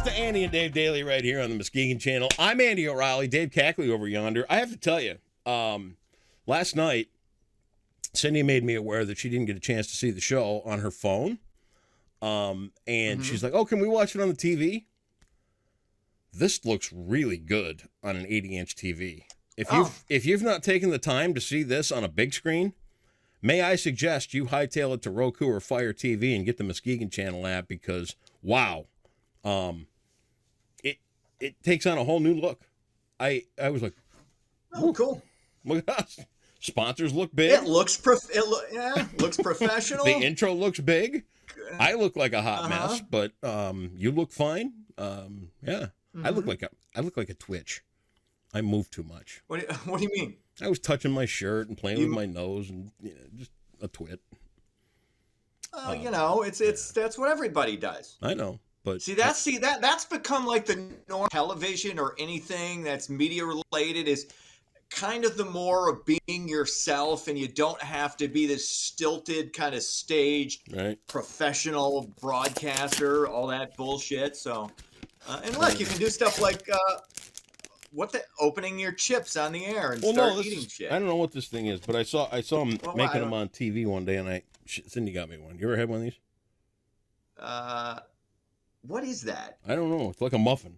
to Andy and Dave Daily right here on the Muskegon Channel. I'm Andy O'Reilly, Dave Cackley over yonder. I have to tell you, last night, Cindy made me aware that she didn't get a chance to see the show on her phone. And she's like, oh, can we watch it on the TV? This looks really good on an 80-inch TV. If you've not taken the time to see this on a big screen, may I suggest you hightail it to Roku or Fire TV and get the Muskegon Channel app because, wow, it takes on a whole new look. I was like, oh, cool. Look at us. Sponsors look big. It looks looks professional. The intro looks big. I look like a hot mess, but you look fine. Yeah, I look like a twitch. I move too much. What do you mean? I was touching my shirt and playing with my nose and just a twit. It's that's what everybody does. I know, but that's become like the norm. Television or anything that's media related is kind of the more of being yourself, and you don't have to be this stilted kind of staged professional broadcaster, all that bullshit. So, and look, you can do stuff like opening your chips on the air and eating shit. I don't know what this thing is, but I saw him making them on TV one day, and Cindy got me one. You ever had one of these? What is that? I don't know. It's like a muffin.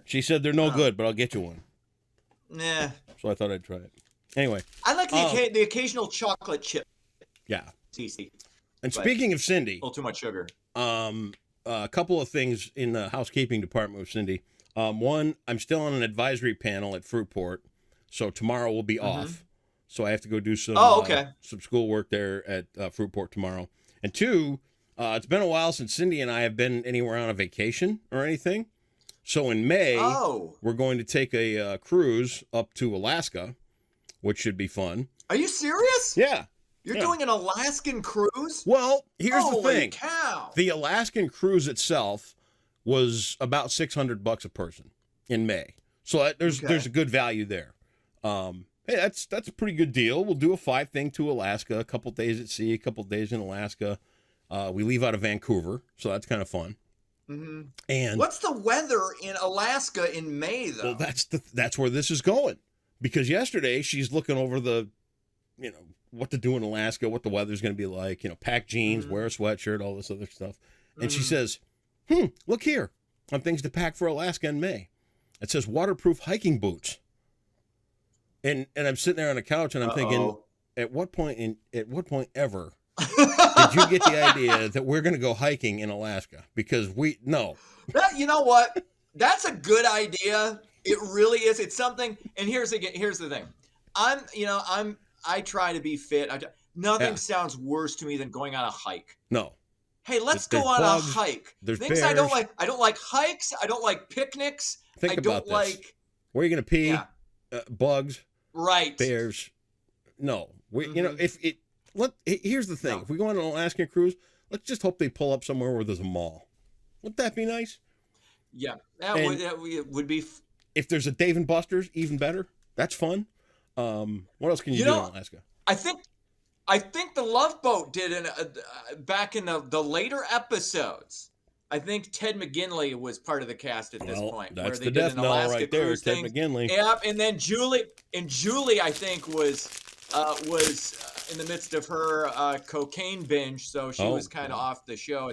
She said they're no good, but I'll get you one. Nah. So I thought I'd try it. Anyway. I like the occasional chocolate chip. Yeah. CC. And speaking of Cindy. A little too much sugar. A couple of things in the housekeeping department with Cindy. One, I'm still on an advisory panel at Fruitport, so tomorrow will be off. So I have to go do some school work there at Fruitport tomorrow. And two, it's been a while since Cindy and I have been anywhere on a vacation or anything. So in May, we're going to take a cruise up to Alaska, which should be fun. Are you serious? Yeah. You're doing an Alaskan cruise? Well, here's the thing. Holy cow. The Alaskan cruise itself was about $600 a person in May. So there's a good value there. Hey, that's a pretty good deal. We'll do a 5-thing to Alaska, a couple days at sea, a couple days in Alaska. We leave out of Vancouver, so that's kind of fun. Mm-hmm. And what's the weather in Alaska in May, though? Well, that's where this is going. Because yesterday she's looking over what to do in Alaska, what the weather's going to be like, pack jeans, wear a sweatshirt, all this other stuff. And she says, look here on things to pack for Alaska in May. It says waterproof hiking boots. And I'm sitting there on the couch and I'm thinking, at what point ever did you get the idea that we're going to go hiking in Alaska? Because you know what? That's a good idea. It really is. It's something. And here's the thing. I try to be fit. Nothing sounds worse to me than going on a hike. No. Hey, let's go on a hike. There's things bears. I don't like. I don't like hikes. I don't like picnics. Think about this. Where are you going to pee? Yeah. Bugs. Right. Bears. No. Here's the thing. No. If we go on an Alaskan cruise, let's just hope they pull up somewhere where there's a mall. Wouldn't that be nice? Yeah. That would be. If there's a Dave & Buster's, even better. That's fun. What else can you do in Alaska? I think the Love Boat did back in the later episodes. I think Ted McGinley was part of the cast at this point. That's the death knell right there, Ted McGinley. Yeah, and then Julie, I think was in the midst of her cocaine binge, so she was kind of off the show.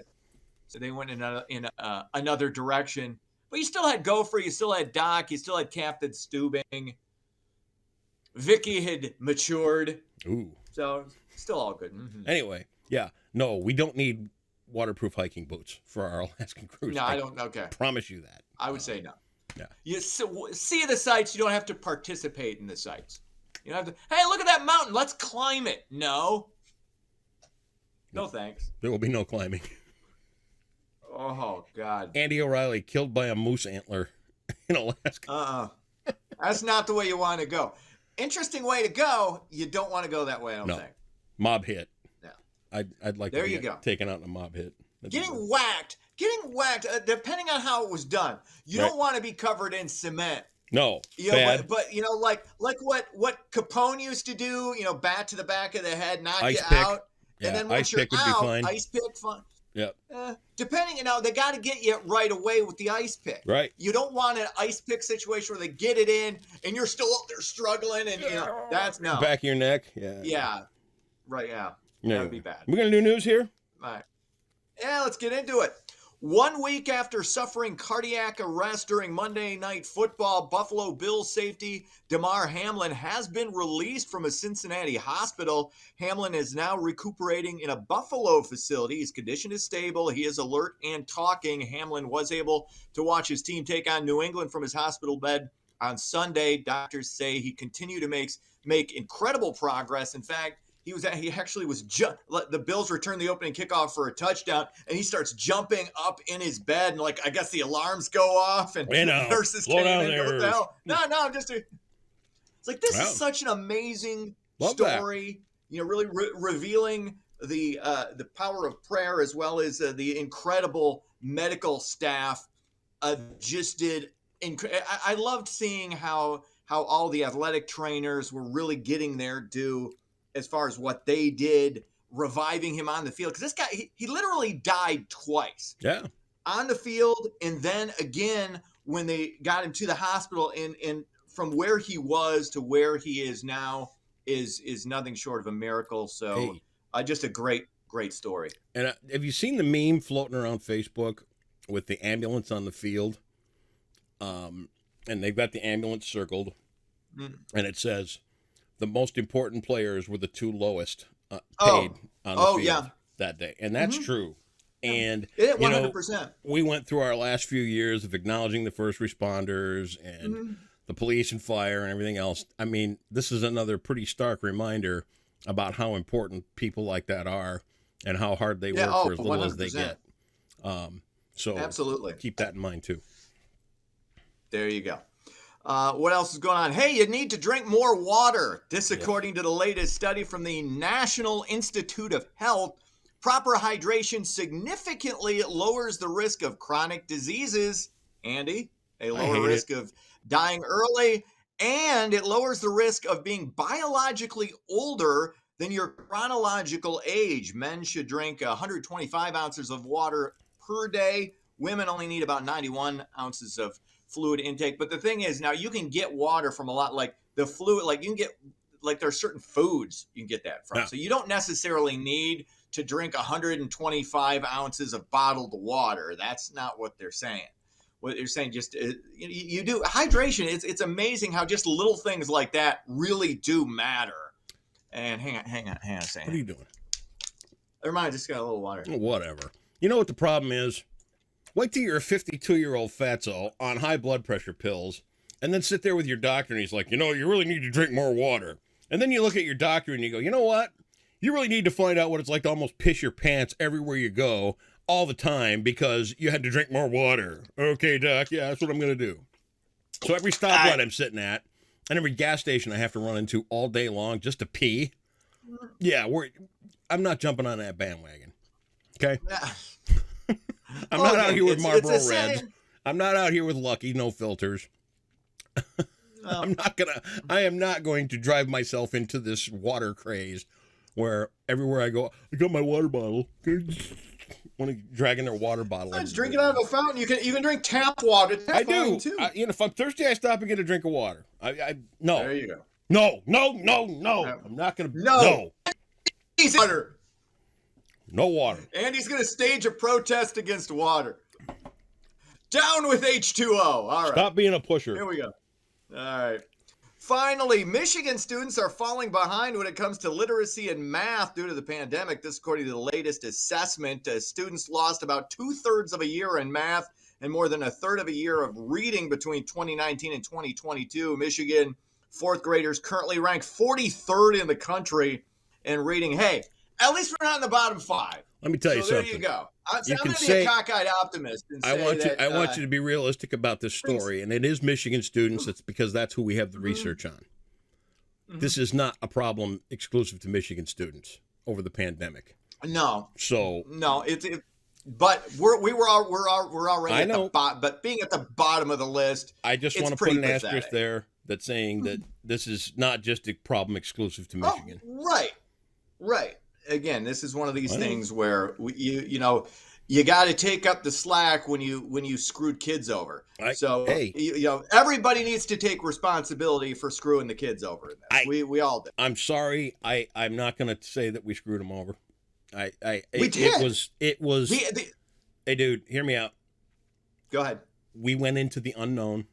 So they went in another direction. But you still had Gopher, you still had Doc, you still had Captain Stubing. Vicky had matured. Ooh. So still all good. Mm-hmm. Anyway, yeah. No, we don't need waterproof hiking boots for our Alaskan cruise. No, I don't. Okay. Promise you that. I would say no. Yeah. You see the sights. You don't have to participate in the sights. You don't have to. Hey, look at that mountain. Let's climb it. No. No thanks. There will be no climbing. Oh God. Andy O'Reilly killed by a moose antler in Alaska. That's not the way you want to go. Interesting way to go. You don't want to go that way, I don't think. Mob hit. Yeah. I'd like to get taken out in a mob hit. Getting whacked, depending on how it was done. You don't want to be covered in cement. No. But like what Capone used to do, bat to the back of the head, knock you out. Yeah, And then once ice you're pick would be out, fine. ice pick fun. Yep. Depending, they got to get you right away with the ice pick. Right. You don't want an ice pick situation where they get it in and you're still up there struggling, and that's no. Back of your neck. Yeah. Yeah. Right. Yeah. No. That would be bad. We're gonna do news here. All right. Yeah, let's get into it. 1 week after suffering cardiac arrest during Monday Night Football, Buffalo Bills safety Damar Hamlin has been released from a Cincinnati hospital. Hamlin is now recuperating in a Buffalo facility. His condition is stable. He is alert and talking. Hamlin was able to watch his team take on New England from his hospital bed on Sunday. Doctors say he continued to make incredible progress. In fact, he actually was the Bills returned the opening kickoff for a touchdown, and he starts jumping up in his bed, and I guess the alarms go off, and nurses came in. What the hell? No, I'm just. It's like this is such an amazing story. That. Really revealing the power of prayer, as well as the incredible medical staff. Just did. I loved seeing how all the athletic trainers were really getting their due as far as what they did, reviving him on the field. Because this guy, he literally died twice. Yeah. On the field, and then again when they got him to the hospital, and from where he was to where he is now is nothing short of a miracle. So just a great story. And have you seen the meme floating around Facebook with the ambulance on the field? And they've got the ambulance circled, and it says, the most important players were the two lowest paid on the field that day. And that's true. And, 100%. We went through our last few years of acknowledging the first responders and the police and fire and everything else. I mean, this is another pretty stark reminder about how important people like that are and how hard they work for as little 100%. As they get. So absolutely keep that in mind, too. There you go. What else is going on? Hey, you need to drink more water. This, according to the latest study from the National Institute of Health. Proper hydration significantly lowers the risk of chronic diseases, Andy, a lower risk of dying early, and it lowers the risk of being biologically older than your chronological age. Men should drink 125 ounces of water per day. Women only need about 91 ounces of fluid intake. But the thing is, now you can get water from a lot, like the fluid, like you can get, like there's certain foods you can get that from. So you don't necessarily need to drink 125 ounces of bottled water. That's not what they're saying. What they're saying, just you do hydration. It's amazing how just little things like that really do matter. And hang on a second. What are you doing? Never mind, I just got a little water. Whatever. You know what the problem is? Wait till you're a 52-year-old fatso on high blood pressure pills, and then sit there with your doctor, and he's like, you really need to drink more water. And then you look at your doctor, and you go, you know what? You really need to find out what it's like to almost piss your pants everywhere you go all the time because you had to drink more water. Okay, doc, yeah, that's what I'm going to do. So every stoplight I'm sitting at and every gas station I have to run into all day long just to pee, I'm not jumping on that bandwagon. Okay? I'm not out here with Marlboro Reds. I'm not out here with Lucky, no filters. I am not going to drive myself into this water craze where everywhere I go, I got my water bottle. Want to drag in their water bottle. Just drink it out of a fountain. You can drink tap water. I do. Too. If I'm thirsty, I stop and get a drink of water. No. There you go. No. I'm not going to. No. Water. No water. Andy's going to stage a protest against water. Down with H2O. All right. Stop being a pusher. Here we go. All right. Finally, Michigan students are falling behind when it comes to literacy and math due to the pandemic. This, according to the latest assessment, students lost about 2/3 of a year in math and more than 1/3 of a year of reading between 2019 and 2022. Michigan fourth graders currently rank 43rd in the country in reading. Hey, at least we're not in the bottom 5. Let me tell you something. There you go. I'm going to be a cockeyed optimist. And I want you to be realistic about this story, and it is Michigan students. It's because that's who we have the research on. Mm-hmm. This is not a problem exclusive to Michigan students over the pandemic. No. So no, but we're already at the bottom. But being at the bottom of the list, I just want to put an asterisk there that's saying that this is not just a problem exclusive to Michigan. Oh, right. Again, this is one of these things where you got to take up the slack when you screwed kids over. So Hey, everybody needs to take responsibility for screwing the kids over in this. We all did. I'm sorry. I'm not going to say that we screwed them over. We did. It was. Hey, dude, hear me out. Go ahead. We went into the unknown.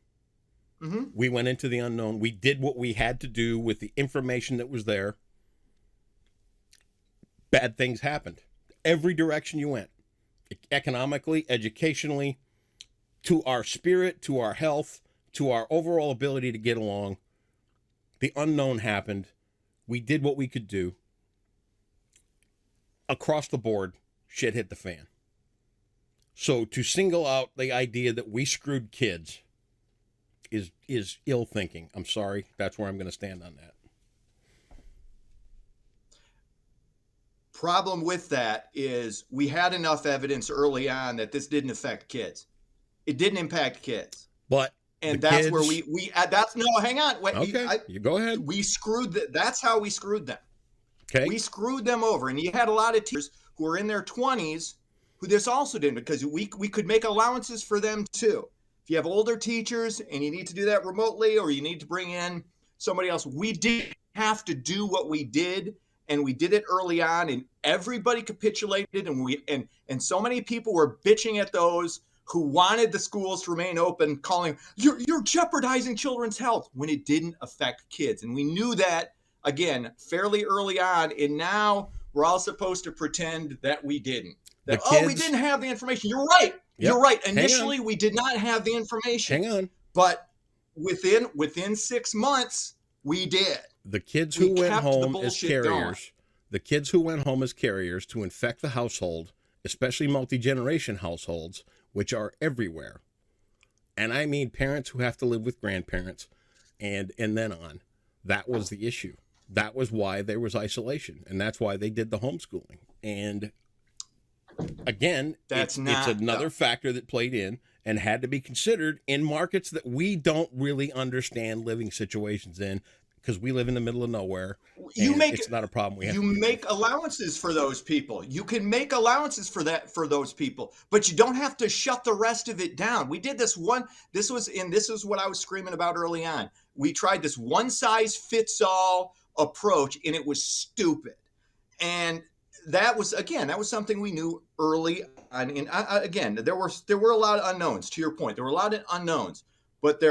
Mm-hmm. We went into the unknown. We did what we had to do with the information that was there. Bad things happened. Every direction you went, economically, educationally, to our spirit, to our health, to our overall ability to get along. The unknown happened. We did what we could do. Across the board, shit hit the fan. So to single out the idea that we screwed kids is ill thinking. I'm sorry. That's where I'm going to stand on that. Problem with that is we had enough evidence early on that this didn't affect kids. It didn't impact kids. And that's kids, where we that's no, hang on. Wait, okay, you go ahead. We screwed that's how we screwed them. Okay. We screwed them over. And you had a lot of teachers who were in their 20s who this also didn't, because we could make allowances for them too. If you have older teachers and you need to do that remotely, or you need to bring in somebody else, we didn't have to do what we did, and we did it early on, and everybody capitulated, and so many people were bitching at those who wanted the schools to remain open, calling, you're jeopardizing children's health, when it didn't affect kids. And we knew that, again, fairly early on, and now we're all supposed to pretend that we didn't. That, we didn't have the information. You're right. Yep. You're right. Initially, we did not have the information. Hang on. But within 6 months, we did. The kids who went home as carriers, to infect the household, especially multi-generation households, which are everywhere. And I mean parents who have to live with grandparents and then on. That was the issue. That was why there was isolation. And that's why they did the homeschooling. And again, it's another factor that played in and had to be considered in markets that we don't really understand living situations in, because we live in the middle of nowhere. It's not a problem. You make allowances for those people. You can make allowances for those people, but you don't have to shut the rest of it down. We did this one. This is what I was screaming about early on. We tried this one size fits all approach, and it was stupid. And that was something we knew early on. And again, there were a lot of unknowns. To your point, there were a lot of unknowns, but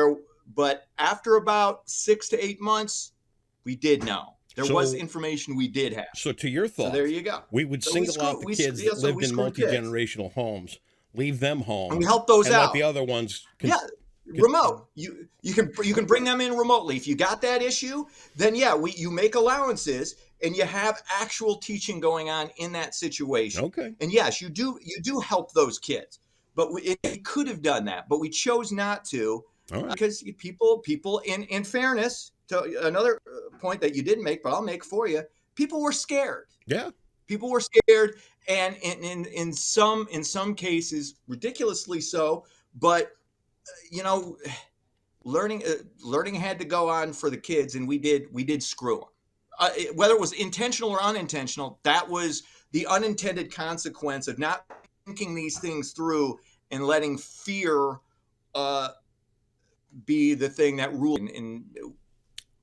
after about 6 to 8 months, we did know. There was information we did have. So to your thought, there you go. We would single out the kids that lived in multi-generational homes, leave them home, and we help those out. Let the other ones. Remote. You can bring them in remotely. If you got that issue, then you make allowances, and you have actual teaching going on in that situation. Okay. And yes, you do help those kids, but we could have done that, but we chose not to. Right. Because people in fairness, to another point that you didn't make, but I'll make for you, people were scared. Yeah. People were scared, and in some cases, ridiculously so. But learning had to go on for the kids, and we did screw them. Whether it was intentional or unintentional, that was the unintended consequence of not thinking these things through and letting fear be the thing that ruled, and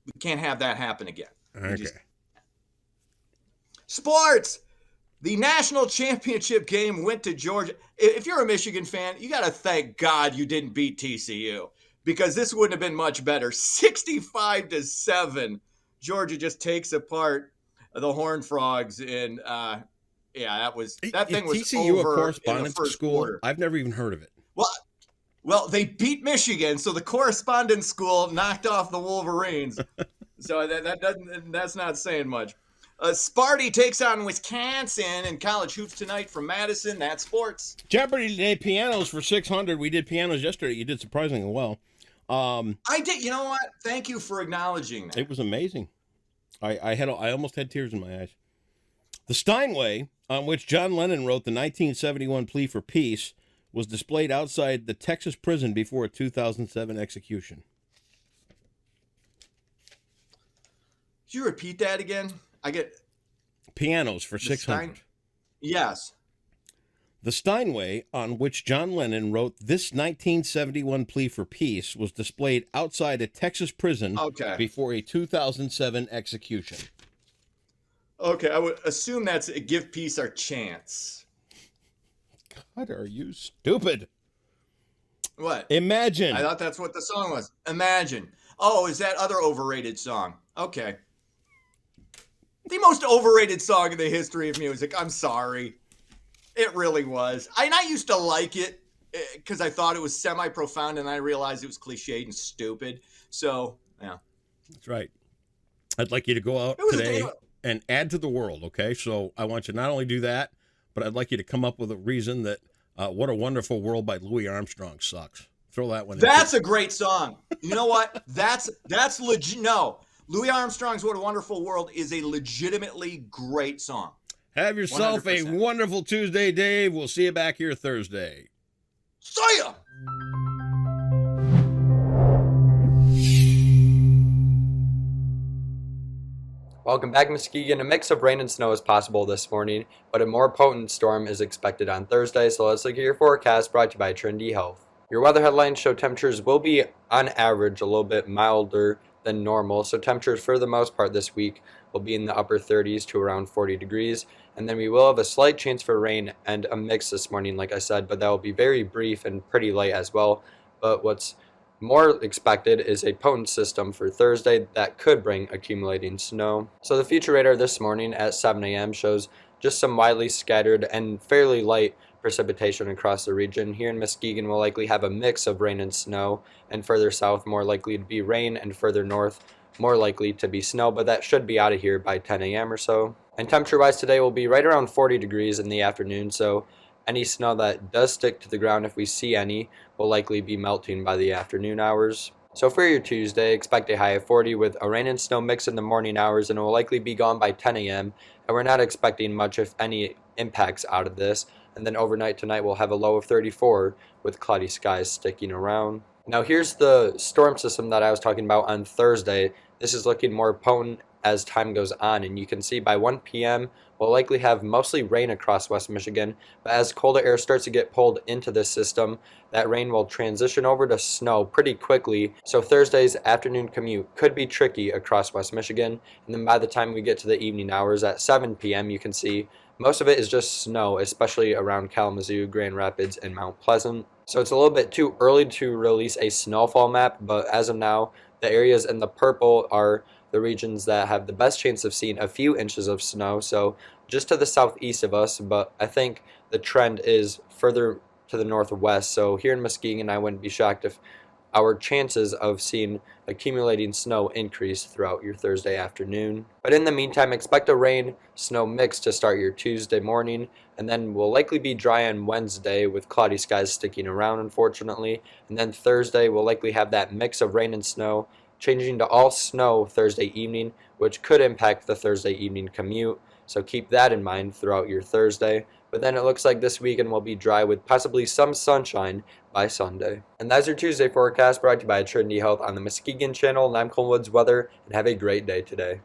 we can't have that happen again. Okay. Sports. The national championship game went to Georgia. If you're a Michigan fan, you got to thank God you didn't beat TCU, because this wouldn't have been much better. 65-7. Georgia just takes apart the Horned Frogs, and that thing was TCU over a correspondence in the first school? quarter. I've never even heard of it. Well, they beat Michigan, so the correspondence school knocked off the Wolverines. So that's not saying much. Sparty takes on Wisconsin in college hoops tonight from Madison. That's sports. Jeopardy today, pianos for 600. We did pianos yesterday. You did surprisingly well. I did. You know what? Thank you for acknowledging that. It was amazing. I almost had tears in my eyes. The Steinway, on which John Lennon wrote the 1971 plea for peace, was displayed outside the Texas prison before a 2007 execution. Could you repeat that again? I get pianos for 600. Yes. The Steinway, on which John Lennon wrote this 1971 plea for peace, was displayed outside a Texas prison before a 2007 execution. Okay, I would assume that's Give Peace Our Chance. God, are you stupid? What? Imagine. I thought that's what the song was. Imagine. Oh, is that other overrated song? Okay. The most overrated song in the history of music. I'm sorry. It really was. I used to like it because I thought it was semi-profound, and I realized it was cliched and stupid. So, yeah. That's right. I'd like you to go out today and add to the world, okay? So I want you to not only do that, but I'd like you to come up with a reason that What a Wonderful World by Louis Armstrong sucks. Throw that one in. That's a great song. You know what? That's legit. No. Louis Armstrong's What a Wonderful World is a legitimately great song. Have yourself 100%. A wonderful Tuesday, Dave. We'll see you back here Thursday. See ya! Welcome back, Muskegon. A mix of rain and snow is possible this morning, but a more potent storm is expected on Thursday, so let's look at your forecast brought to you by Trinity Health. Your weather headlines show temperatures will be, on average, a little bit milder than normal, so temperatures for the most part this week will be in the upper 30s to around 40 degrees, and then we will have a slight chance for rain and a mix this morning, like I said, but that will be very brief and pretty light as well. But what's more expected is a potent system for Thursday that could bring accumulating snow. So the future radar this morning at 7 a.m. shows just some widely scattered and fairly light precipitation across the region. Here in Muskegon, we'll likely have a mix of rain and snow, and further south, more likely to be rain, and further north, more likely to be snow, but that should be out of here by 10 a.m. or so. And temperature-wise today will be right around 40 degrees in the afternoon, so any snow that does stick to the ground, if we see any, will likely be melting by the afternoon hours. So for your Tuesday, expect a high of 40 with a rain and snow mix in the morning hours, and it will likely be gone by 10 a.m. And we're not expecting much, if any, impacts out of this. And then overnight tonight we'll have a low of 34 with cloudy skies sticking around. Now here's the storm system that I was talking about on Thursday. This is looking more potent as time goes on, and you can see by 1 p.m. we'll likely have mostly rain across West Michigan, but as colder air starts to get pulled into this system, that rain will transition over to snow pretty quickly, so Thursday's afternoon commute could be tricky across West Michigan, and then by the time we get to the evening hours at 7 p.m. you can see most of it is just snow, especially around Kalamazoo, Grand Rapids, and Mount Pleasant. So it's a little bit too early to release a snowfall map, but as of now, the areas in the purple are the regions that have the best chance of seeing a few inches of snow, so just to the southeast of us, but I think the trend is further to the northwest, so here in Muskegon I wouldn't be shocked if our chances of seeing accumulating snow increase throughout your Thursday afternoon. But in the meantime, expect a rain-snow mix to start your Tuesday morning, and then we'll likely be dry on Wednesday with cloudy skies sticking around, unfortunately, and then Thursday we'll likely have that mix of rain and snow changing to all snow Thursday evening, which could impact the Thursday evening commute, so keep that in mind throughout your Thursday. But then it looks like this weekend will be dry with possibly some sunshine by Sunday. And that's your Tuesday forecast brought to you by Trinity Health on the Muskegon Channel. And I'm Cole Woods Weather, and have a great day today.